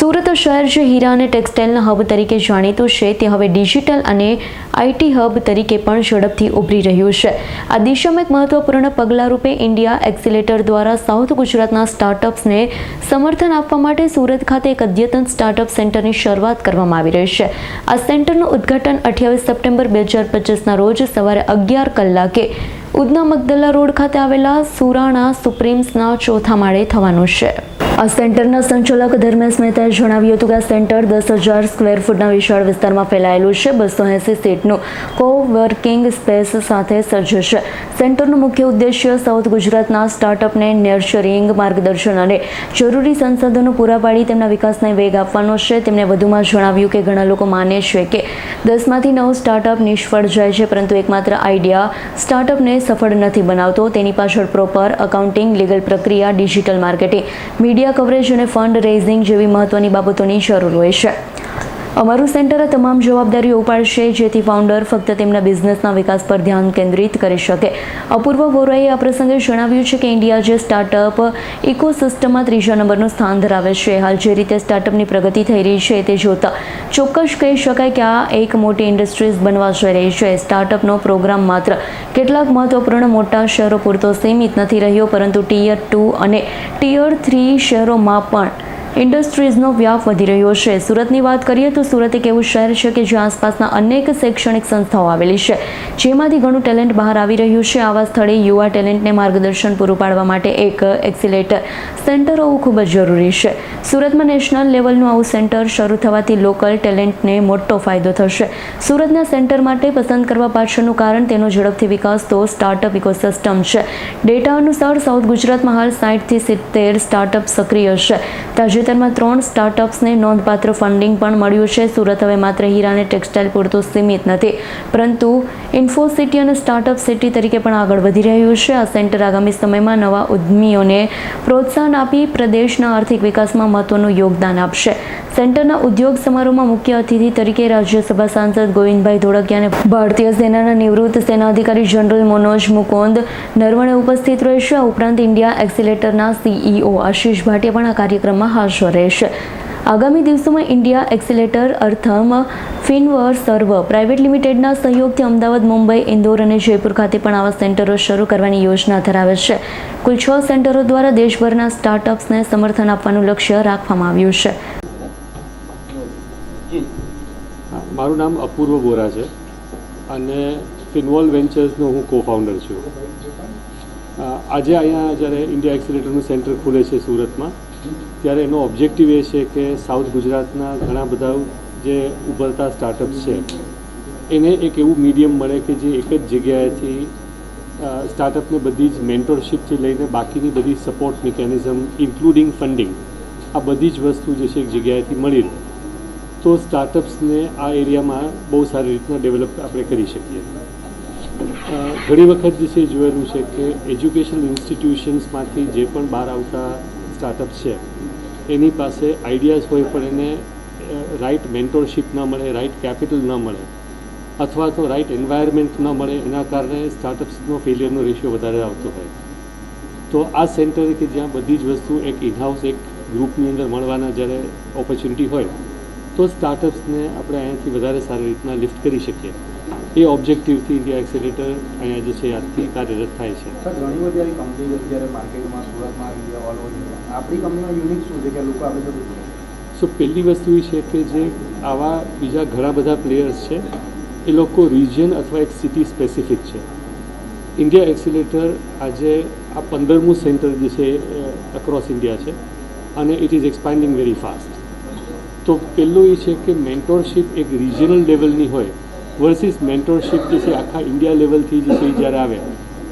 સુરત શહેર જે હીરા અને ટેક્સટાઇલના હબ તરીકે જાણીતું છે તે હવે ડિજિટલ અને આઈટી હબ તરીકે પણ ઝડપથી ઉભરી રહ્યું છે. આ દિશામાં એક મહત્વપૂર્ણ પગલાં રૂપે ઇન્ડિયા એક્સિલેટર દ્વારા સાઉથ ગુજરાતના સ્ટાર્ટઅપ્સને સમર્થન આપવા માટે સુરત ખાતે એક અદ્યતન સ્ટાર્ટઅપ સેન્ટરની શરૂઆત કરવામાં આવી રહી છે. આ સેન્ટરનું ઉદ્ઘાટન 28 સપ્ટેમ્બર 2025ના રોજ સવારે 11 કલાકે ઉધના મગદલા રોડ ખાતે આવેલા સુરાણા સુપ્રીમ્સના ચોથા માળે થવાનું છે. આ સેન્ટરના સંચાલક ધર્મેશ મહેતાએ જણાવ્યું હતું કે આ સેન્ટર 10,000 સ્ક્વેર ફૂટના વિશાળ વિસ્તારમાં ફેલાયેલું છે. 280 સીટનું કો-વર્કિંગ સ્પેસ સાથે સજ્જ છે. સેન્ટરનો મુખ્ય ઉદ્દેશ્ય સાઉથ ગુજરાતના સ્ટાર્ટઅપને નર્ચરિંગ, માર્ગદર્શન અને જરૂરી સંસાધનો પૂરા પાડી તેમના વિકાસને વેગ આપવાનો છે. તેમણે વધુમાં જણાવ્યું કે ઘણા લોકો માને છે કે 10માંથી 9 સ્ટાર્ટઅપ નિષ્ફળ જાય છે, પરંતુ એકમાત્ર આઈડિયા સ્ટાર્ટઅપને સફળ નથી બનાવતો. તેની પાછળ પ્રોપર અકાઉન્ટિંગ, લીગલ પ્રક્રિયા, ડિજિટલ માર્કેટિંગ, મીડિયા કવરેજ અને ફંડ રેઝિંગ જેવી મહત્વની બાબતોની જરૂર હોય છે. અમારું સેન્ટર આ તમામ જવાબદારીઓ ઉપાડશે જેથી ફાઉન્ડર ફક્ત તેમના બિઝનેસના વિકાસ પર ધ્યાન કેન્દ્રિત કરી શકે. અપૂર્વ વોરાએ આ પ્રસંગે જણાવ્યું છે કે ઇન્ડિયા જે સ્ટાર્ટઅપ ઇકોસિસ્ટમમાં 3જા નંબરનું સ્થાન ધરાવે છે. હાલ જે રીતે સ્ટાર્ટઅપની પ્રગતિ થઈ રહી છે તે જોતા ચોક્કસ કહી શકાય કે આ એક મોટી ઇન્ડસ્ટ્રીઝ બનવા જઈ રહી છે. સ્ટાર્ટઅપનો પ્રોગ્રામ માત્ર કેટલાક મહત્વપૂર્ણ મોટા શહેરો પૂરતો સીમિત નથી રહ્યો, પરંતુ ટિયર 2 અને ટિયર 3 શહેરોમાં પણ ઇન્ડસ્ટ્રીઝનો વ્યાપ વધી રહ્યો છે. સુરતની વાત કરીએ તો સુરત એક એવું શહેર છે કે જ્યાં આસપાસના અનેક શૈક્ષણિક સંસ્થાઓ આવેલી છે, જેમાંથી ઘણું ટેલેન્ટ બહાર આવી રહ્યું છે. આવા સ્થળે યુવા ટેલેન્ટને માર્ગદર્શન પૂરું પાડવા માટે એક એક્સિલેટર સેન્ટર હોવું ખૂબ જ જરૂરી છે. સુરતમાં નેશનલ લેવલનું આવું સેન્ટર શરૂ થવાથી લોકલ ટેલેન્ટને મોટો ફાયદો થશે. સુરતના સેન્ટર માટે પસંદ કરવા પાછળનું કારણ તેનો ઝડપથી વિકાસ તો સ્ટાર્ટઅપ ઇકોસિસ્ટમ છે. ડેટા અનુસાર સાઉથ ગુજરાતમાં હાલ 60થી 70 સ્ટાર્ટઅપ સક્રિય છે. તાજેતરમાં 3 સ્ટાર્ટઅપ્સને નોંધપાત્ર ફંડિંગ પણ મળ્યું છે. સુરત હવે માત્ર હીરા અને ટેક્સટાઇલ પૂરતું સીમિત નથી, પરંતુ ઇન્ફોસિટી અને સ્ટાર્ટઅપ સિટી તરીકે પણ આગળ વધી રહ્યું છે. આ સેન્ટર આગામી સમયમાં નવા ઉદ્યમીઓને પ્રોત્સાહન આપી પ્રદેશના આર્થિક વિકાસમાં મહત્વનું યોગદાન આપશે. સેન્ટરના ઉદ્યોગ સમારોહમાં મુખ્ય અતિથિ તરીકે રાજ્યસભા સાંસદ ગોવિંદભાઈ ધોળકિયા અને ભારતીય સેનાના નિવૃત્ત સેના અધિકારી જનરલ મનોજ મુકુંદ નરવણે ઉપસ્થિત રહેશે. આ ઉપરાંત ઇન્ડિયા એક્સિલેટરના CEO આશીષ ભાટિયા પણ આ કાર્યક્રમમાં હાજર રહેશે. આગામી દિવસોમાં ઇન્ડિયા એક્સિલેટર અર્થમ ફિનવર સર્વ પ્રાઇવેટ લિમિટેડના સહયોગથી અમદાવાદ, મુંબઈ, ઇન્દોર અને જયપુર ખાતે પણ આવા સેન્ટરો શરૂ કરવાની યોજના ધરાવે છે. કુલ 6 સેન્ટરો દ્વારા દેશભરના સ્ટાર્ટઅપ્સને સમર્થન આપવાનું લક્ષ્ય રાખવામાં આવ્યું છે. મારું નામ અપૂર્વ બોરા છે અને ફિનવોલ વેન્ચર્સનો હું co-founder છું. આજે અહીંયા જ્યારે ઇન્ડિયા એક્સિલેટરનું સેન્ટર ખુલે છે સુરતમાં, ત્યારે એનો ઓબ્જેક્ટિવ એ છે કે સાઉથ ગુજરાતના ઘણા બધા જે ઉભરતા સ્ટાર્ટઅપ્સ છે એને એક એવું મીડિયમ મળે કે જે એક જ જગ્યાએથી સ્ટાર્ટઅપને બધી જ મેન્ટરશીપથી લઈને બાકીની બધી સપોર્ટ મિકેનિઝમ ઇન્ક્લુડિંગ ફંડિંગ, આ બધી જ વસ્તુ જે છે એક જગ્યાએથી મળી રહે તો સ્ટાર્ટઅપ્સને આ એરિયામાં બહુ સારી રીતના ડેવલપ આપણે કરી શકીએ. ઘણી વખત જે છે જોયેલું છે કે એજ્યુકેશનલ ઇન્સ્ટિટ્યુશન્સમાંથી જે પણ બહાર આવતા સ્ટાર્ટઅપ્સ છે એની પાસે આઈડિયાઝ હોય પણ એને રાઇટ મેન્ટરશીપ ન મળે, રાઇટ કેપિટલ ન મળે અથવા તો રાઇટ એન્વાયરમેન્ટ ન મળે, એના કારણે સ્ટાર્ટઅપ્સનો ફેલિયરનો રેશિયો વધારે આવતો હોય. તો આ સેન્ટર કે જ્યાં બધી જ વસ્તુ એક ઇનહાઉસ એક ગ્રુપની અંદર મળવાના જ્યારે ઓપોર્ચ્યુનિટી હોય તો સ્ટાર્ટઅપ્સને આપણે અહીંયાથી વધારે સારી રીતના લિફ્ટ કરી શકીએ. એ ઓબ્જેક્ટિવથી ઇન્ડિયા એક્સિલેટર અહીંયા જે છે આજથી કાર્યરત થાય છે. સર, ઘણી બધી આવી કંપનીઓ અત્યારે માર્કેટમાં સુરતમાં આવી છે, ઓલ ઓવર. આપણી કંપનીમાં યુનિક શું છે કે લોકો આપણે બધું સો પહેલી વસ્તુ એ છે કે જે આવા બીજા ઘણા બધા પ્લેયર્સ છે એ લોકો રિજિયન અથવા એક સિટી સ્પેસિફિક છે. ઇન્ડિયા એક્સિલેટર આજે આ 15મું સેન્ટર જે છે અક્રોસ ઇન્ડિયા છે અને it is expanding very fast. તો પહેલું એ છે કે મેન્ટરશીપ એક રિજિયનલ લેવલની હોય વર્સિસ મેન્ટરશીપ જે છે આખા ઇન્ડિયા લેવલથી જે છે જ્યારે આવે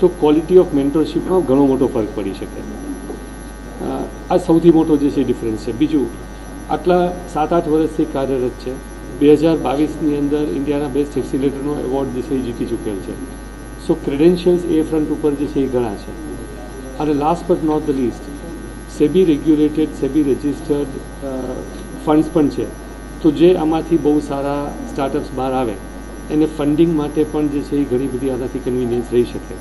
તો ક્વોલિટી ઓફ મેન્ટરશીપમાં ઘણો મોટો ફરક પડી શકે. આ સૌથી મોટો જે છે ડિફરન્સ છે. બીજું, આટલા 7-8 વર્ષથી કાર્યરત છે. 2022ની અંદર ઇન્ડિયાના બેસ્ટ એક્સિલેટરનો એવોર્ડ જે છે એ જીતી ચૂકેલ છે. સો ક્રેડેન્શિયલ્સ એ ફ્રન્ટ ઉપર જે છે એ ઘણા છે. અને last but not the least, SEBI regulated, SEBI registered funds પણ છે. તો જે આમાંથી બહુ સારા સ્ટાર્ટઅપ્સ બહાર આવે એને ફંડિંગ માટે પણ જે છે એ ઘણી બધી આનાથી કન્વિનિયન્સ રહી શકે.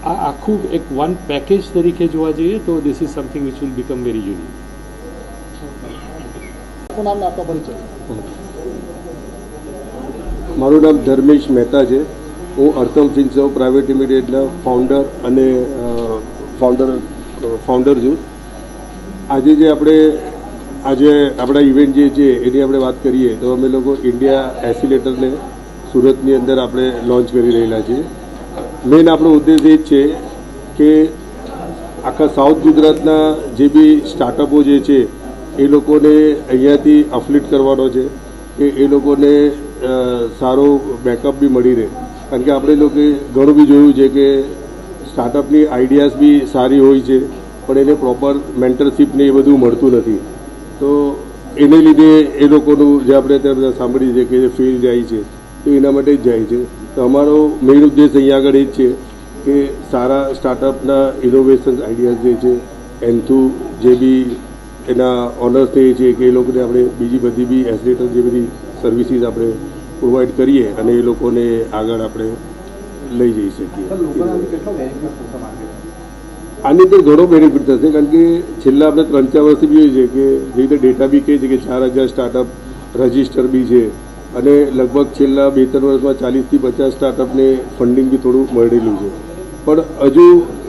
આ આખું એક વન પેકેજ તરીકે જોવા જઈએ તો this is something which will become very unique. આપનું નામ ને આપનો પરિચય. મારું નામ ધર્મેશ મહેતા છે. હું અર્થમ ફિન્સર્વ પ્રાઇવેટ લિમિટેડના ફાઉન્ડર અને ફાઉન્ડર છું. આજે આપણા ઇવેન્ટ જે છે એની આપણે વાત કરીએ તો અમે લોકો ઇન્ડિયા એક્સિલેટરને સુરતની અંદર આપણે લોન્ચ કરી રહેલા છીએ. મેઇન આપણો ઉદ્દેશ એ જ છે કે આખા સાઉથ ગુજરાતના જે બી સ્ટાર્ટઅપો જે છે એ લોકોને અહીંયાથી અફલિટ કરવાનો છે કે એ લોકોને સારો બેકઅપ બી મળી રહે. કારણ કે આપણે લોકોએ ઘણું બી જોયું છે કે સ્ટાર્ટઅપની આઈડિયાઝ બી સારી હોય છે પણ એને પ્રોપર મેન્ટરશીપ ને એ બધું મળતું નથી. તો એને લીધે એ લોકોનું જે આપણે ત્યાં બધા સાંભળીએ છીએ કે ફેલ જાય છે તો એના માટે જ જાય છે. તો અમારો મેઇન ઉદ્દેશ અહીંયા આગળ એ જ છે કે સારા સ્ટાર્ટઅપના ઇનોવેશન આઈડિયાઝ જે છે એનથુ જે બી એના ઓનર્સ એ છે કે એ લોકોને આપણે બીજી બધી બી એક્સિલેટર જે બધી સર્વિસીસ આપણે પ્રોવાઈડ કરીએ અને એ લોકોને આગળ આપણે લઈ જઈ શકીએ. સર, લોકોને આથી કેટલો બેનિફિટ થશે માર્કેટમાં? આની તો ઘણો બેનિફિટ થશે કારણ કે છેલ્લા આપણે 3-4 વર્ષથી બી જોઈએ છે કે જે રીતે ડેટા બી કહે છે કે 4,000 સ્ટાર્ટઅપ રજિસ્ટર બી છે અને લગભગ છેલ્લા 2-3 વર્ષમાં 40થી 50 સ્ટાર્ટઅપને ફંડિંગ બી થોડું મળેલું છે. પણ હજુ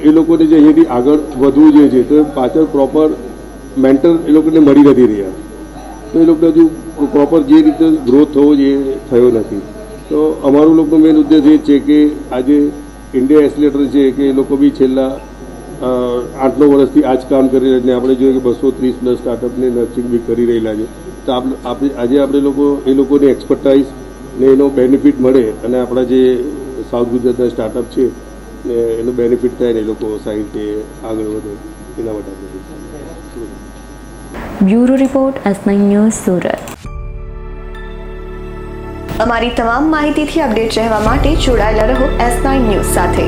એ લોકોને જે અહીંયાથી આગળ વધવું જે છે તો એ પાછળ પ્રોપર મેન્ટર એ લોકોને મળી નથી રહ્યા. તો એ લોકોને હજુ પ્રોપર જે રીતે ગ્રોથ થવો જોઈએ થયો નથી. તો અમારું લોકોનો મેઇન ઉદ્દેશ એ છે કે આજે ઇન્ડિયા એક્સિલેટર છે કે એ લોકો બી છેલ્લા 8-9 વર્ષથી આ જ કામ કરી રહ્યા છે. આપણે જોઈએ કે 230+ સ્ટાર્ટઅપને નર્ચિંગ બી કરી રહેલા છે. તો આજે આપણે લોકો એ લોકોને એક્સપર્ટાઇઝ ને એનો બેનિફિટ મળે અને આપણા જે સાઉથ ગુજરાતના સ્ટાર્ટઅપ છે ને એનો બેનિફિટ થાય ને એ લોકો સારી રીતે આગળ વધે એના માટે આપણે bureau report S9 news Surat. અમારી તમામ માહિતીથી અપડેટ રહેવા માટે જોડાયેલા રહો S9 ન્યૂઝ સાથે.